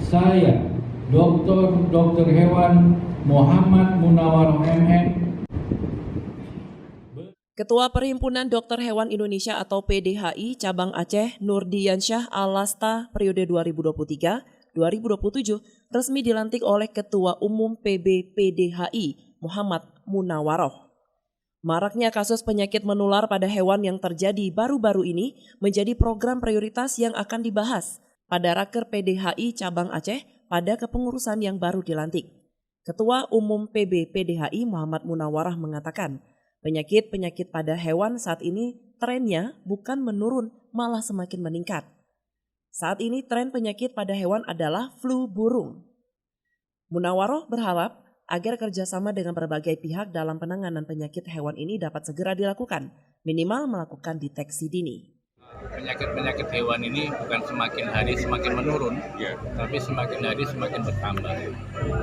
Saya, Dr. Hewan Muhammad Munawwaroh MN, Ketua Perhimpunan Dokter Hewan Indonesia atau PDHI Cabang Aceh Nurdiansyah Alasta periode 2023-2027 resmi dilantik oleh Ketua Umum PB PDHI Muhammad Munawwaroh. Maraknya kasus penyakit menular pada hewan yang terjadi baru-baru ini menjadi program prioritas yang akan dibahas pada Raker PDHI Cabang Aceh pada kepengurusan yang baru dilantik. Ketua Umum PB PDHI Muhammad Munawwaroh mengatakan, penyakit-penyakit pada hewan saat ini trennya bukan menurun, malah semakin meningkat. Saat ini tren penyakit pada hewan adalah flu burung. Munawwaroh berharap agar kerjasama dengan berbagai pihak dalam penanganan penyakit hewan ini dapat segera dilakukan, minimal melakukan deteksi dini. Penyakit-penyakit hewan ini bukan semakin hari semakin menurun, tapi semakin hari semakin bertambah.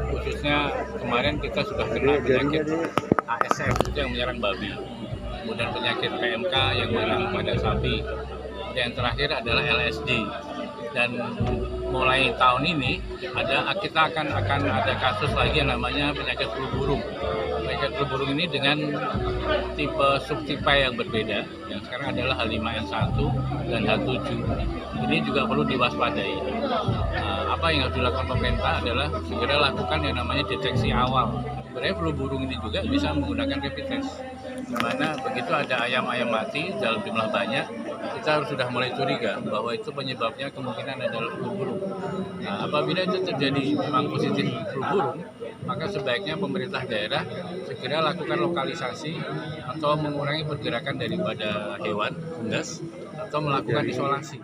Khususnya kemarin kita sudah kena penyakit ASF yang menyerang babi, kemudian penyakit PMK yang menyerang pada sapi, dan yang terakhir adalah LSD. Dan mulai tahun ini kita akan ada kasus lagi yang namanya penyakit flu burung. Penyakit flu burung ini dengan tipe subtipe yang berbeda, yang sekarang adalah H5N1 dan H7. Ini juga perlu diwaspadai. Apa yang harus dilakukan pemerintah adalah segera lakukan yang namanya deteksi awal. Sebenarnya flu burung ini juga bisa menggunakan rapid test, di mana begitu ada ayam-ayam mati dalam jumlah banyak, kita harus sudah mulai curiga bahwa itu penyebabnya kemungkinan adalah flu burung. Nah, apabila itu terjadi memang positif flu burung, maka sebaiknya pemerintah daerah segera lakukan lokalisasi atau mengurangi pergerakan daripada hewan unggas atau melakukan isolasi.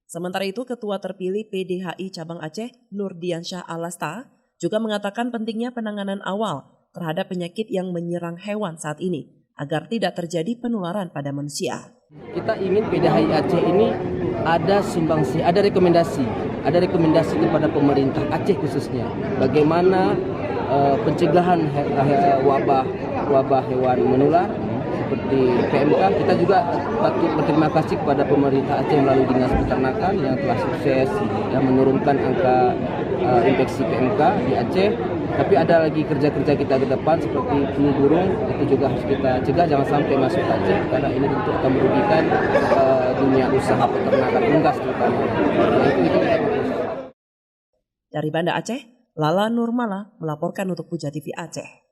Sementara itu, Ketua terpilih PDHI Cabang Aceh Nurdiansyah Alasta juga mengatakan pentingnya penanganan awal terhadap penyakit yang menyerang hewan saat ini agar tidak terjadi penularan pada manusia. Kita ingin PDHI Aceh ini ada sumbangsi, ada rekomendasi kepada pemerintah Aceh khususnya bagaimana pencegahan wabah hewan menular seperti PMK. Kita juga patut berterima kasih kepada pemerintah Aceh melalui Dinas Peternakan yang telah sukses menurunkan angka infeksi PMK di Aceh. Tapi ada lagi kerja-kerja kita ke depan seperti flu burung, itu juga harus kita cegah jangan sampai masuk Aceh karena ini tentu akan merugikan dunia usaha peternakan unggas terutama. Dari Banda Aceh, Lala Nurmala melaporkan untuk Puja TV Aceh.